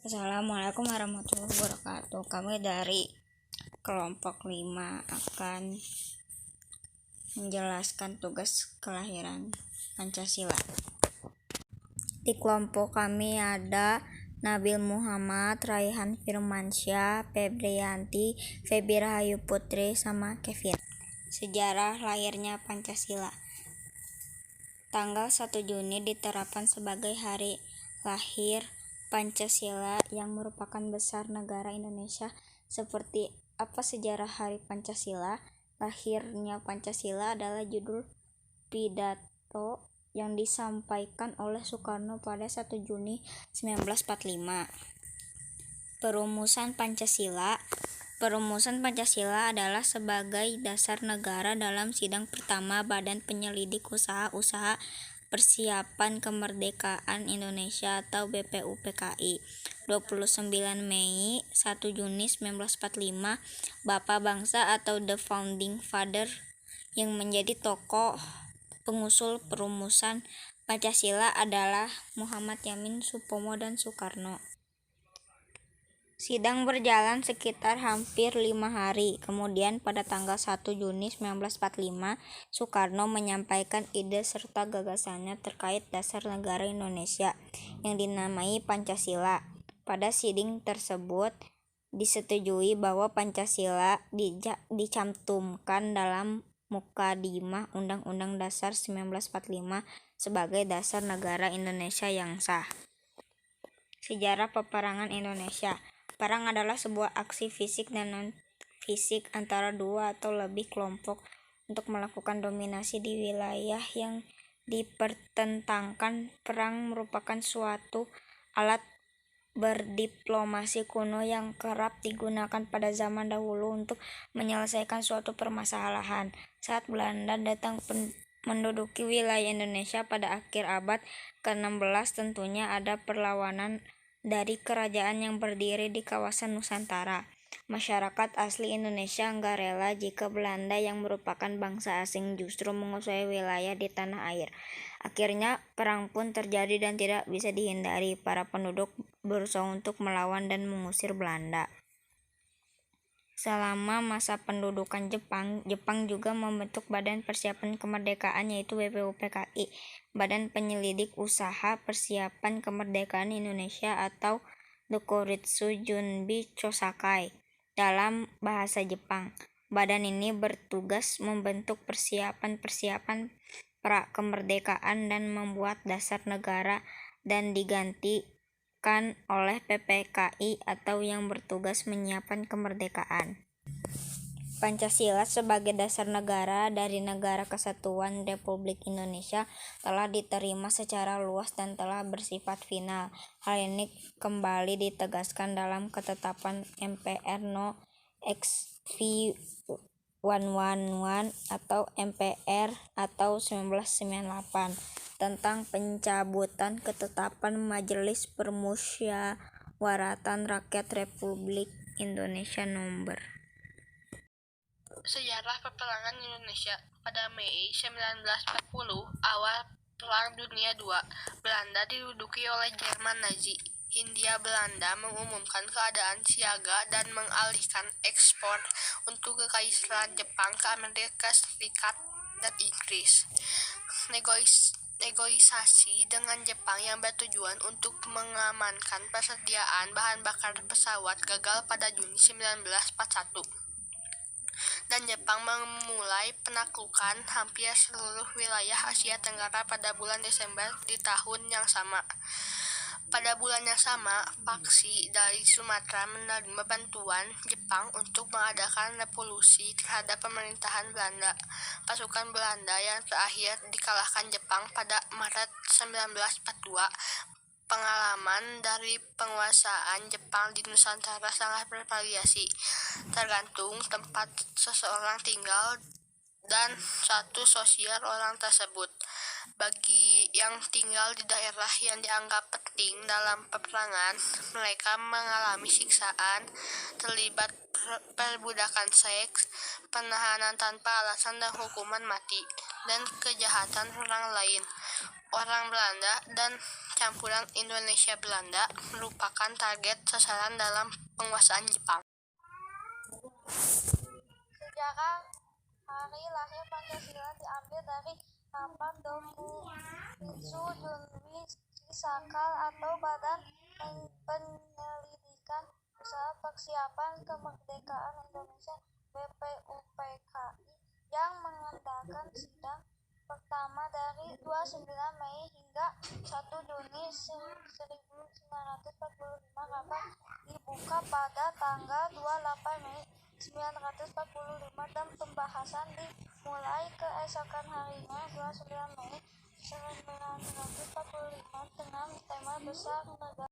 Assalamualaikum warahmatullahi wabarakatuh. Kami dari kelompok 5 akan menjelaskan tugas kelahiran Pancasila. Di kelompok kami ada Nabil Muhammad, Raihan Firmansyah, Febrianti, Febi Rahayu Putri, sama Kevin. Sejarah lahirnya Pancasila. Tanggal 1 Juni diterapkan sebagai hari lahir Pancasila yang merupakan besar negara Indonesia. Seperti apa sejarah Hari Pancasila? Lahirnya Pancasila adalah judul pidato yang disampaikan oleh Soekarno pada 1 Juni 1945. Perumusan Pancasila adalah sebagai dasar negara dalam sidang pertama Badan Penyelidik Usaha-Usaha Persiapan Kemerdekaan Indonesia atau BPUPKI. 29 Mei 1 Juni 1945, Bapak Bangsa atau The Founding Father yang menjadi tokoh pengusul perumusan Pancasila adalah Muhammad Yamin, Supomo, dan Soekarno. Sidang berjalan sekitar hampir 5 hari. Kemudian pada tanggal 1 Juni 1945, Soekarno menyampaikan ide serta gagasannya terkait dasar negara Indonesia yang dinamai Pancasila. Pada sidang tersebut disetujui bahwa Pancasila dicantumkan dalam Mukadimah Undang-Undang Dasar 1945 sebagai dasar negara Indonesia yang sah. Sejarah peperangan Indonesia. Perang adalah sebuah aksi fisik dan non-fisik antara dua atau lebih kelompok untuk melakukan dominasi di wilayah yang dipertentangkan. Perang merupakan suatu alat berdiplomasi kuno yang kerap digunakan pada zaman dahulu untuk menyelesaikan suatu permasalahan. Saat Belanda datang menduduki wilayah Indonesia pada akhir abad ke-16, tentunya ada perlawanan dari kerajaan yang berdiri di kawasan Nusantara. Masyarakat asli Indonesia enggak rela jika Belanda yang merupakan bangsa asing justru menguasai wilayah di tanah air. Akhirnya perang pun terjadi dan tidak bisa dihindari. Para penduduk berusaha untuk melawan dan mengusir Belanda. Selama masa pendudukan Jepang juga membentuk Badan Persiapan Kemerdekaan yaitu BPUPKI, Badan Penyelidik Usaha Persiapan Kemerdekaan Indonesia atau Dokuritsu Junbi Chosakai dalam bahasa Jepang. Badan ini bertugas membentuk persiapan pra kemerdekaan dan membuat dasar negara dan digantikan oleh PPKI atau yang bertugas menyiapkan kemerdekaan. Pancasila sebagai dasar negara dari Negara Kesatuan Republik Indonesia telah diterima secara luas dan telah bersifat final. Hal ini kembali ditegaskan dalam Ketetapan MPR No. XV111 atau MPR atau 1998 tentang pencabutan Ketetapan Majelis Permusyawaratan Rakyat Republik Indonesia Nomor. Sejarah peperangan Indonesia. Pada Mei 1940, awal Perang Dunia II, Belanda diduduki oleh Jerman Nazi. Hindia Belanda mengumumkan keadaan siaga dan mengalihkan ekspor untuk Kekaisaran Jepang ke Amerika Serikat dan Inggris. Negosiasi dengan Jepang yang bertujuan untuk mengamankan persediaan bahan bakar pesawat gagal pada Juni 1941. Dan Jepang memulai penaklukan hampir seluruh wilayah Asia Tenggara pada bulan Desember di tahun yang sama. Pada bulan yang sama, faksi dari Sumatera menerima bantuan Jepang untuk mengadakan revolusi terhadap pemerintahan Belanda. Pasukan Belanda yang terakhir dikalahkan Jepang pada Maret 1942. Pengalaman dari penguasaan Jepang di Nusantara sangat bervariasi, tergantung tempat seseorang tinggal dan status sosial orang tersebut. Bagi yang tinggal di daerah yang dianggap penting dalam peperangan, mereka mengalami siksaan, terlibat perbudakan seks, penahanan tanpa alasan dan hukuman mati, dan kejahatan orang lain. Orang Belanda dan percampuran Indonesia-Belanda merupakan target sasaran dalam penguasaan Jepang. Sejarah hari lahir Pancasila diambil dari rapat Dokumitsu Junwi Sakal atau Badan Penyelidikan Usaha Persiapan Kemerdekaan Indonesia BPUPKI yang mengadakan sidang pertama dari 29 Mei hingga 1 Juni 1945. Rapat dibuka pada tanggal 28 Mei 1945 dan pembahasan dimulai keesokan harinya 29 Mei 1945 dengan tema besar negara